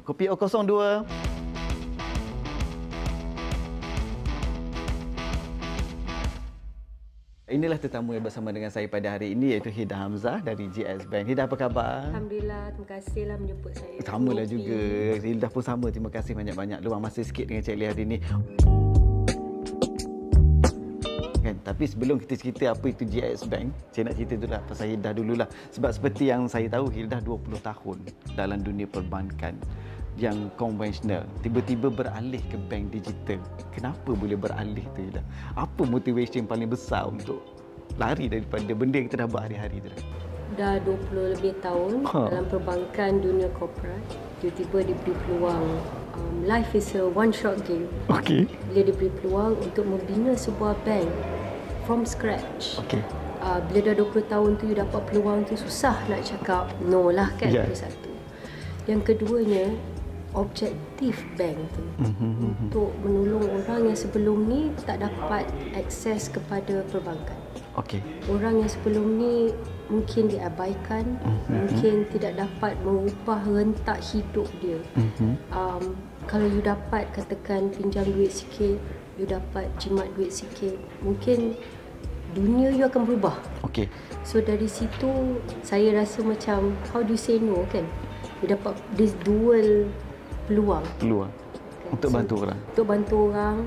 Kopi O02. Inilah tetamu yang bersama dengan saya pada hari ini, iaitu Hida Hamzah dari GX Bank. Hida, apa khabar? Alhamdulillah, terima kasihlah menjemput saya. Samalah juga. Hilda pun sama. Terima kasih banyak-banyak. Luang masa sikit dengan Cik Lee hari ini. Kan? Tapi sebelum kita cerita apa itu GX Bank, saya nak cerita dululah pasal Hilda dululah. Sebab seperti yang saya tahu, Hilda 20 tahun dalam dunia perbankan yang konvensional, tiba-tiba beralih ke bank digital. Kenapa boleh beralih tu, Hilda? Apa motivation paling besar untuk lari daripada benda yang kita dah buat hari-hari tu? Dah 20 lebih tahun dalam perbankan dunia korporat, tiba-tiba diberi peluang. Life is a one shot game. Okey. Bila diberi peluang untuk membina sebuah bank from scratch. Okey. Bila dah 20 tahun tu you dapat peluang tu, susah nak cakap no lah kan. Itu satu. Yang keduanya, objektif bank tu untuk menolong orang yang sebelum ni tak dapat akses kepada perbankan. Okey. Orang yang sebelum ni mungkin diabaikan, mungkin tidak dapat mengubah rentak hidup dia. Kalau you dapat katakan pinjam duit sikit, you dapat jimat duit sikit, mungkin dunia you akan berubah. Okey. So dari situ saya rasa macam how do you say no kan? You dapat this dual peluang untuk bantu orang. Untuk bantu orang.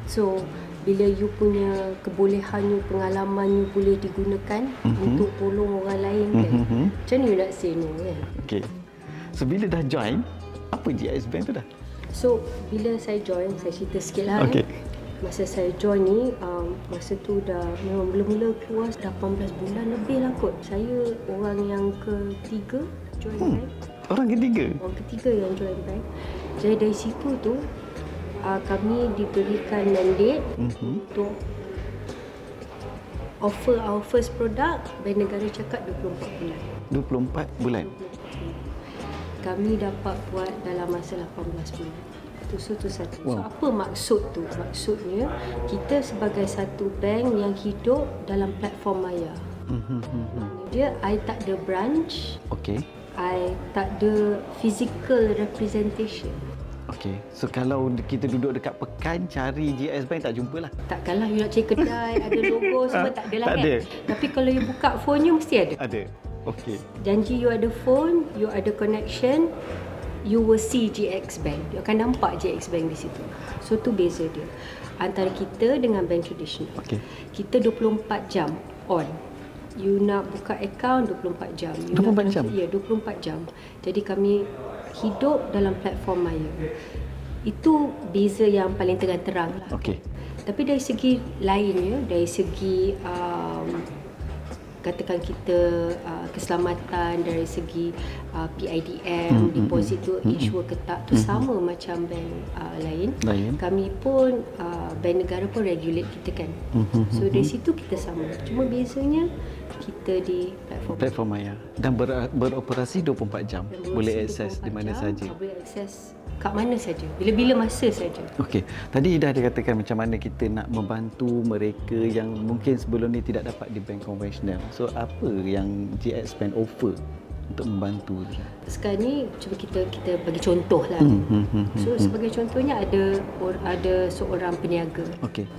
So bila you punya kebolehan you, pengalaman you boleh digunakan untuk tolong orang lain kan. Macam mana you nak say no kan? Okey. So bila dah join, apa GX Bank tu dah? So bila saya join, saya cerita sikit lah Okey. Masa saya join ni, masa tu dah memang mula-mula keluar 18 bulan lebih lah kot. Saya orang yang ketiga join bank. Orang ketiga? Orang ketiga yang join bank. Jadi dari situ tu, kami diberikan mandate untuk offer our first product. Bank negara cakap 24 bulan. 24 bulan? Kami dapat buat dalam masa 18 bulan. Itu satu. Wow. So apa maksud tu? Maksudnya kita sebagai satu bank yang hidup dalam platform maya. Dia, I tak ada branch. Okey. I tak ada physical representation. Okey. So kalau kita duduk dekat Pekan cari GX Bank tak jumpalah. Takkanlah you nak cari kedai ada logo semua, tak adalah Tak kan. ada. Tapi kalau you buka phone you mesti ada. Ada. Okey. Janji you ada phone, you ada connection, you will see GX Bank. You akan nampak GX Bank di situ. So tu beza dia antara kita dengan bank tradisional. Okey. Kita 24 jam on. You nak buka akaun 24 jam. You 24 jam? Ya, 24 jam. Jadi kami hidup dalam platform maya. Itu beza yang paling terang-terang lah. Okey. Tapi dari segi lainnya, dari segi katakan kita keselamatan, dari segi PIDM, deposit tu insure ke tak, tu sama macam bank lain. Kami pun bank negara pun regulate kita kan. So dari situ kita sama. Cuma bezanya kita di platform maya dan beroperasi 24 jam. Boleh akses di mana saja. Boleh akses kat mana saja, bila-bila masa saja. Okey. Tadi dah dikatakan macam mana kita nak membantu mereka yang mungkin sebelum ni tidak dapat di bank konvensional. So apa yang GX Bank offer untuk membantu? Sekarang ni cuba kita bagi contoh lah. So sebagai contohnya ada seorang peniaga. Okey.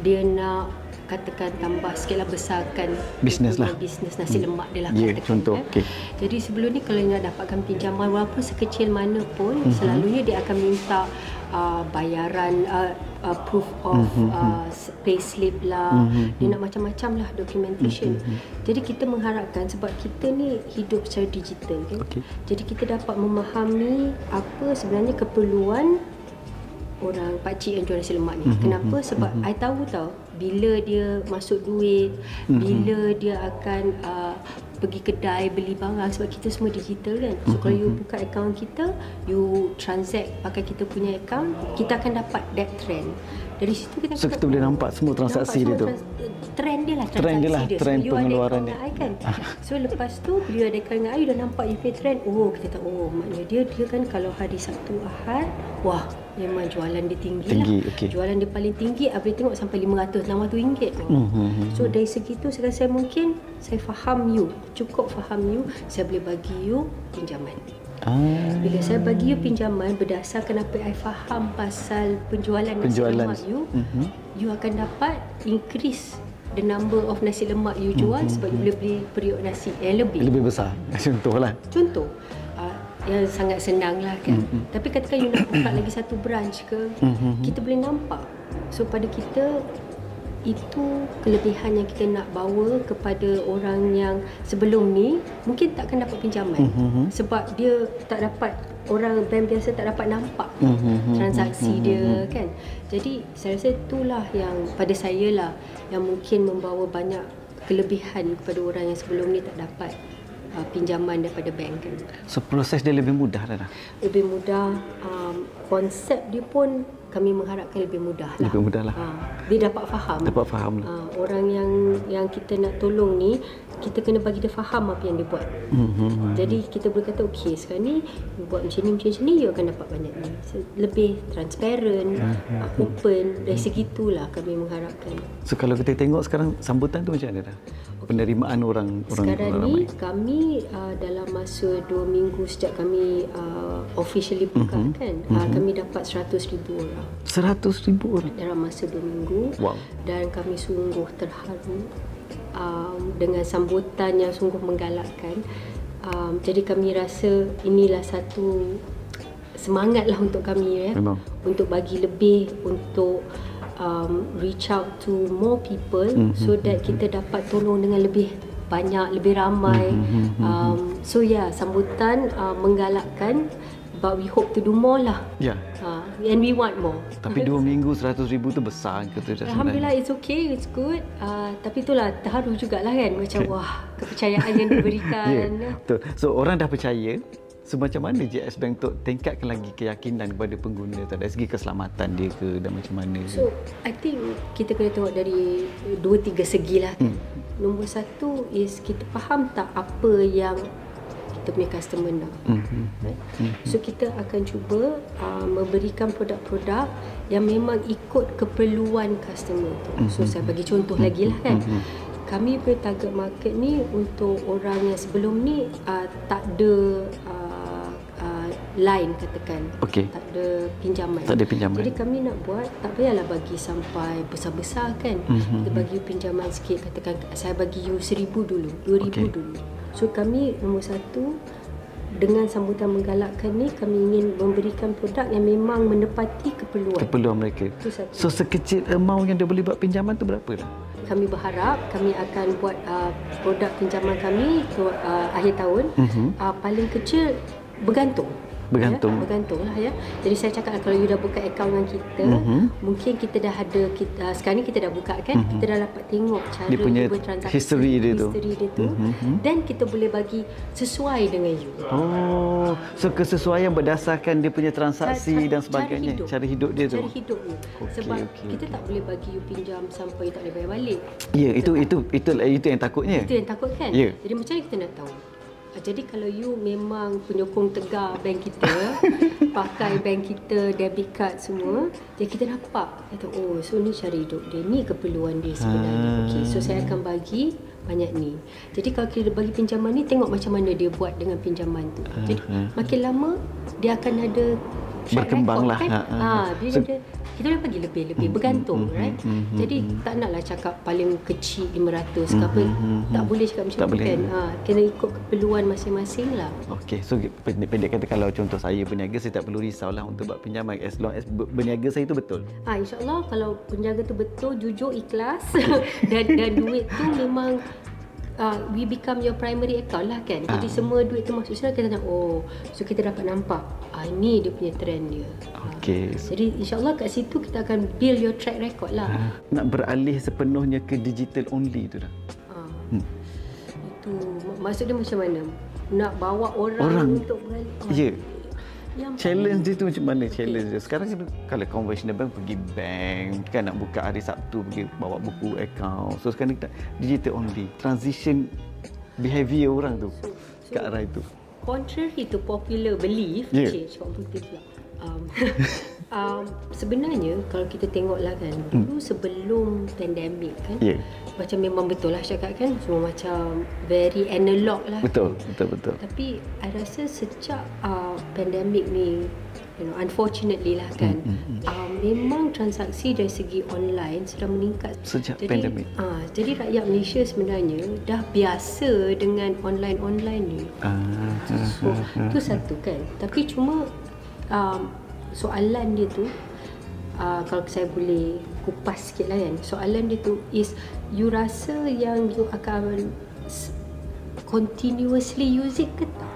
Dia nak katakan tambah sikitlah, besarkan bisnes lah, bisnes nasi lemak dia lah. Ya, contoh. Okay. Jadi sebelum ni kalau nak dapatkan pinjaman walaupun sekecil mana pun, selalunya dia akan minta bayaran, proof of payslip lah, dia nak macam-macam lah documentation. Jadi kita mengharapkan, sebab kita ni hidup secara digital kan, jadi kita dapat memahami apa sebenarnya keperluan orang pakcik yang jual nasi lemak ni. Kenapa? Sebab I tahu bila dia masuk duit, bila dia akan pergi kedai beli barang, sebab kita semua digital kan. So kalau you buka akaun kita, you transact pakai kita punya akaun, kita akan dapat that trend. Dari situ kita boleh nampak semua transaksi dia tu. Trend dia lah, transaksi dia. Trend pengeluaran dia. Kan? So lepas tu bila ada akaun dengan I, you dah nampak you punya trend. Oh, kita tahu, maknanya dia kan kalau hari Sabtu Ahad, wah, memang jualan dia tinggi lah. Okay. Jualan dia paling tinggi, I boleh tengok sampai RM500-600 tu. So dari segitu saya rasa mungkin saya faham you, cukup faham you, saya boleh bagi you pinjaman. Bila saya bagi you pinjaman berdasarkan apa yang I faham pasal penjualan nasi lemak you, you akan dapat increase the number of nasi lemak you jual sebab you boleh beli periuk nasi yang lebih besar. Contohlah. Contoh yang sangat senang lah kan. Tapi katakan you nak buka lagi satu branch ke, kita boleh nampak. So pada kita, itu kelebihan yang kita nak bawa kepada orang yang sebelum ni mungkin tak akan dapat pinjaman. Sebab dia tak dapat, orang bank biasa tak dapat nampak transaksi dia kan. Jadi saya rasa itulah yang pada saya lah yang mungkin membawa banyak kelebihan kepada orang yang sebelum ni tak dapat pinjaman daripada bank kan. So proses dia lebih mudah dah. Lebih mudah, konsep dia pun kami mengharapkan lebih mudah lah. Lebih mudah lah. Dia dapat faham. Dapat faham lah. Orang yang kita nak tolong ni, kita kena bagi dia faham apa yang dia buat. Jadi kita boleh kata okey, sekarang ni you buat macam ni, you akan dapat banyak ni. Lebih transparent, open. Dari segitulah kami mengharapkan. So kalau kita tengok sekarang sambutan tu macam mana dah? Penerimaan orang sekarang ni kami dalam masa 2 minggu sejak kami officially buka kan, kami dapat 100,000 orang. 100,000 orang dalam masa 2 minggu. Wow. Dan kami sungguh terharu dengan sambutan yang sungguh menggalakkan. Jadi kami rasa inilah satu semangatlah untuk kami ya. Memang. Untuk bagi lebih, untuk reach out to more people so that kita dapat tolong dengan lebih banyak, lebih ramai. So sambutan menggalakkan, but we hope to do more lah. And we want more. Tapi 2 minggu 100,000 tu besar ke tu? Alhamdulillah, it's okay, it's good. Tapi itulah terharu jugalah kan, macam wah, kepercayaan yang diberikan. Betul. So orang dah percaya. So macam mana GIS Bank untuk tingkatkan lagi keyakinan kepada pengguna dari segi keselamatan dia ke, dan macam mana? So I think kita kena tengok dari 2-3 segi lah kan. Nombor satu is kita faham tak apa yang kita punya customer nak. So kita akan cuba memberikan produk-produk yang memang ikut keperluan customer tu. So saya bagi contoh lagi lah kan. Kami punya target market ni untuk orang yang sebelum ni tak ada line katakan. Tak ada pinjaman. Jadi kami nak buat, tak payahlah bagi sampai besar-besar kan. Kita bagi you pinjaman sikit, katakan saya bagi you 1,000 dulu, 2,000 dulu. So kami nombor satu, dengan sambutan menggalakkan ni, kami ingin memberikan produk yang memang menepati keperluan mereka. So sekecil amount yang dia boleh buat pinjaman tu berapa dah? Kami berharap kami akan buat produk pinjaman kami akhir tahun. Paling kecil bergantung lah ya. Jadi saya cakap kalau you dah buka akaun dengan kita, mungkin kita dah ada, sekarang ni kita dah buka kan, kita dah dapat tengok cara dia punya bertransaksi, history dia tu. Dan kita boleh bagi sesuai dengan you. So kesesuaian berdasarkan dia punya transaksi dan sebagainya, cara hidup dia tu. Cara hidup you. Sebab kita tak boleh bagi you pinjam sampai you tak boleh bayar balik. Itu yang takutnya. Itu yang takut kan. Jadi macam mana kita nak tahu? Jadi kalau you memang penyokong tegar bank kita, pakai bank kita, debit card semua, jadi kita nampak, kata so ni cara hidup dia, ni keperluan dia sebenarnya. So saya akan bagi banyak ni. Jadi kalau kita bagi pinjaman ni, tengok macam mana dia buat dengan pinjaman tu. Jadi makin lama dia akan ada berkembang lah. Kita boleh bagi lebih bergantung, right? Jadi tak naklah cakap paling kecil 500 ke apa, tak boleh cakap macam tu kan. Kena ikut keperluan masing-masing lah. So pendek kata, kalau contoh saya berniaga, saya tak perlu risau lah untuk buat pinjaman as long as berniaga saya tu betul. InsyaAllah kalau penjaga tu betul, jujur, ikhlas dan duit tu memang we become your primary account lah kan. Jadi semua duit tu masuk sana, kita tengok so kita dapat nampak ini dia punya trend dia. Jadi insyaAllah kat situ kita akan build your track record lah. Nak beralih sepenuhnya ke digital only tu dah. Itu maksudnya macam mana? Nak bawa orang untuk beralih. Challenge dia tu macam mana challenge dia? Sekarang kalau conventional bank pergi bank kan, nak buka hari Sabtu pergi bawa buku account. So sekarang kita digital only. Transition behavior orang tu ke arah itu. Contrary to popular belief, change kompetitif lah. Sebenarnya kalau kita tengoklah kan, dulu sebelum pandemik kan, macam memang betul lah cakap kan, semua macam very analog lah. Betul. Tapi I rasa sejak pandemik ni, unfortunately lah kan, memang transaksi dari segi online sudah meningkat sejak pandemik. Jadi rakyat Malaysia sebenarnya dah biasa dengan online ni. So tu satu kan. Tapi cuma soalan dia tu, kalau saya boleh kupas sikit lah kan, soalan dia tu is, you rasa yang you akan continuously use it ke tak?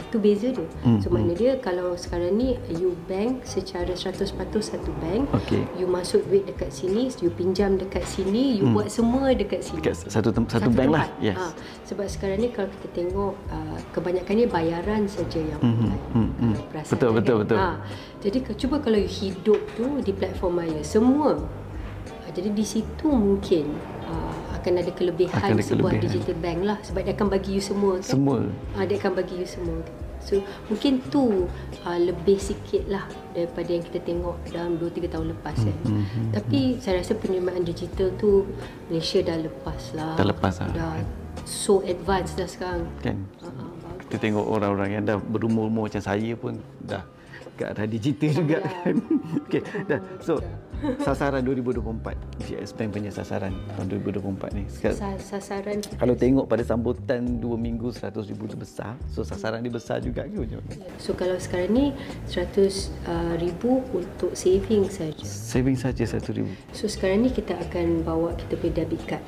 Tu beza dia. So makna dia, kalau sekarang ni you bank secara 100% satu bank, you masuk duit dekat sini, you pinjam dekat sini, you buat semua dekat sini, dekat satu bank lah. Sebab sekarang ni kalau kita tengok, kebanyakannya bayaran saja yang online. Betul. Jadi cuba kalau you hidup tu di platform maya semua, jadi di situ mungkin akan ada kelebihan sebuah digital bank lah, sebab dia akan bagi you semua kan? Dia akan bagi you semua. So mungkin tu lebih sikit lah daripada yang kita tengok dalam 2-3 tahun lepas kan. Tapi saya rasa penerimaan digital tu Malaysia dah lepas lah. Dah so advanced dah sekarang kan. Kita tengok orang-orang yang dah berumur-umur macam saya pun dah ke arah digital juga kan. Dah. So sasaran 2024, GS Bank punya sasaran tahun 2024 ni. Sasaran kita, kalau tengok pada sambutan 2 minggu 100,000 tu besar. So sasaran ni besar juga ke macam mana? So kalau sekarang ni 100,000 untuk saving saja. Saving saja 1,000. So sekarang ni kita akan bawa kita punya debit card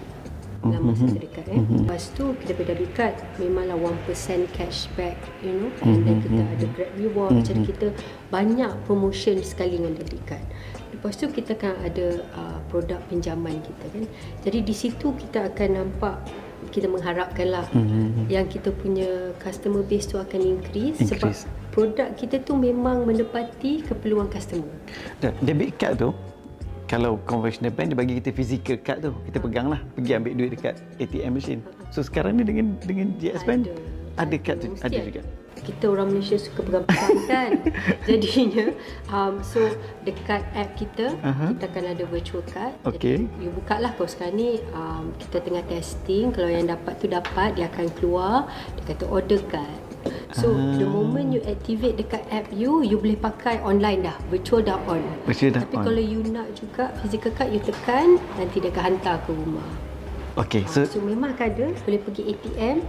dalam masa terdekat Lepas tu kita punya debit card memanglah 1% cashback, and then kita ada Grab reward. Jadi kita banyak promotion sekali dengan debit card. Lepas tu kita akan ada produk pinjaman kita kan. Jadi di situ kita akan nampak, kita mengharapkanlah yang kita punya customer base tu akan increase. Sebab produk kita tu memang menepati keperluan customer. Debit card tu, kalau conventional bank dia bagi kita physical card tu, kita pegang lah, pergi ambil duit dekat ATM machine. So sekarang ni dengan GS Bank ada card tu, ada juga. Kita orang Malaysia suka pegang-pegang kan. Jadinya so dekat app kita, kita akan ada virtual card. Jadi you buka lah. Kalau sekarang ni kita tengah testing, kalau yang dapat tu dapat, dia akan keluar, dia kata order card. So the moment you activate dekat app you boleh pakai online dah, virtual dah on. Tapi kalau you nak juga physical card, you tekan, nanti dia akan hantar ke rumah. So memang ada, boleh pergi ATM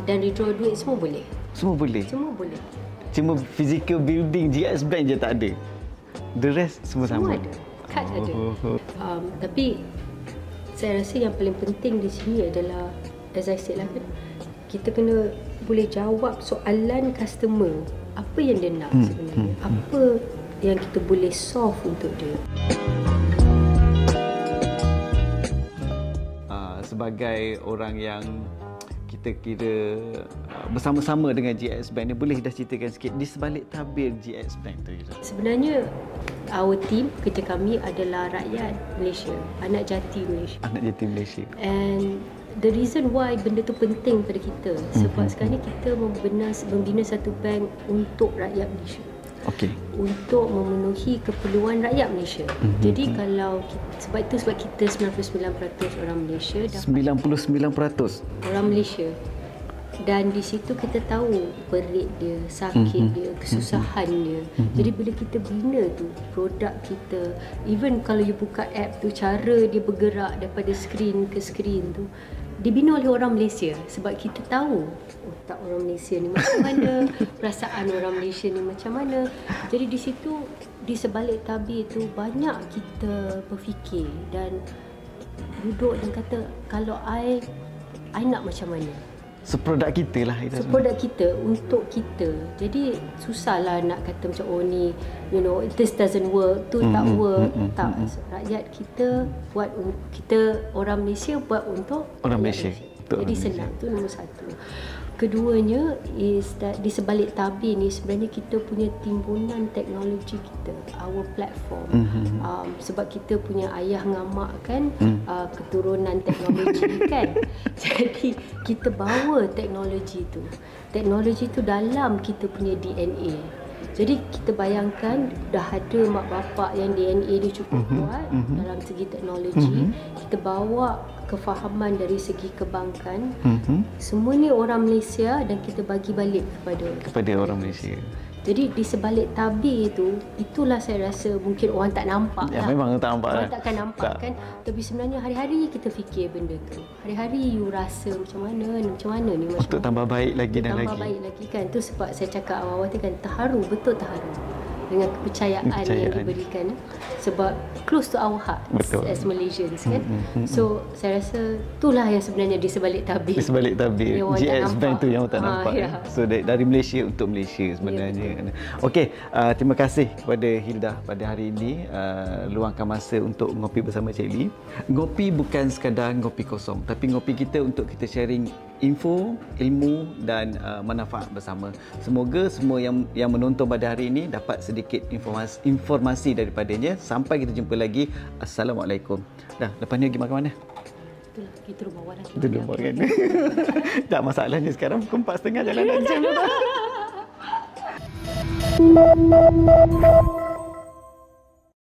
dan withdraw duit, semua boleh. Semua boleh? Semua boleh. Cuma physical building GS Bank je tak ada? The rest semua sama? Semua ada, kad ada. Tapi saya rasa yang paling penting di sini adalah, as I said lah kan, kita kena boleh jawab soalan customer. Apa yang dia nak sebenarnya? Apa yang kita boleh solve untuk dia? Sebagai orang yang kita kira bersama-sama dengan GS Bank ni, boleh dah ceritakan sikit di sebalik tabir GS Bank tu? Sebenarnya our team, kerja kami adalah rakyat Malaysia, anak jati Malaysia. Anak jati Malaysia. And the reason why benda tu penting pada kita, sebab sekarang ni kita membina satu bank untuk rakyat Malaysia. Untuk memenuhi keperluan rakyat Malaysia. Jadi kalau sebab kita 99% orang Malaysia. 99% orang Malaysia. Dan di situ kita tahu perit dia, sakit dia, kesusahan dia. Jadi bila kita bina tu produk kita, even kalau you buka app tu, cara dia bergerak daripada skrin ke skrin tu dibina oleh orang Malaysia. Sebab kita tahu otak orang Malaysia ni macam mana, perasaan orang Malaysia ni macam mana. Jadi di situ, di sebalik tabir tu, banyak kita berfikir dan duduk dan kata, kalau I nak macam mana. So produk kita lah. So produk kita untuk kita. Jadi susahlah nak kata macam, oh ni, this doesn't work, tu tak work. Tak. Rakyat kita buat, kita orang Malaysia buat untuk orang Malaysia. Jadi senang, tu nombor satu. Keduanya is that di sebalik tabir ni sebenarnya kita punya timbunan teknologi kita, our platform. Sebab kita punya ayah ngamak kan, keturunan teknologi kan. Jadi kita bawa teknologi tu. Teknologi tu dalam kita punya DNA. Jadi kita bayangkan dah ada mak bapak yang DNA dia cukup kuat dalam segi teknologi. Kita bawa kefahaman dari segi kebankan. Semua ni orang Malaysia dan kita bagi balik kepada orang Malaysia. Jadi di sebalik tabir itu, itulah saya rasa mungkin orang tak nampak Ya, lah. memang tak nampak. Orang takkan nampak kan. Tapi sebenarnya hari-hari kita fikir benda tu. Hari-hari you rasa macam mana ni. Untuk tambah baik lagi dan lagi. Tambah baik lagi kan. Tu sebab saya cakap awal-awal tu kan, terharu, betul terharu dengan kepercayaan yang diberikan. Sebab close to our heart as Malaysians kan. So saya rasa itulah yang sebenarnya di sebalik tabir. Di sebalik tabir. GX Bank tu yang tak nampak. Ya. So dari Malaysia untuk Malaysia sebenarnya. Okey, terima kasih kepada Hilda pada hari ini luangkan masa untuk ngopi bersama Cik Lee. Ngopi bukan sekadar ngopi kosong, tapi ngopi kita untuk kita sharing info, ilmu dan manfaat bersama. Semoga semua yang menonton pada hari ini dapat sedikit informasi daripadanya. Sampai kita jumpa lagi. Assalamualaikum. Dah, lepas ni pergi makan mana? Itulah, kita rumah bawah lagi. Itu rumah kan. Tak, masalahnya sekarang pukul 4.30 jalan dah jam dah.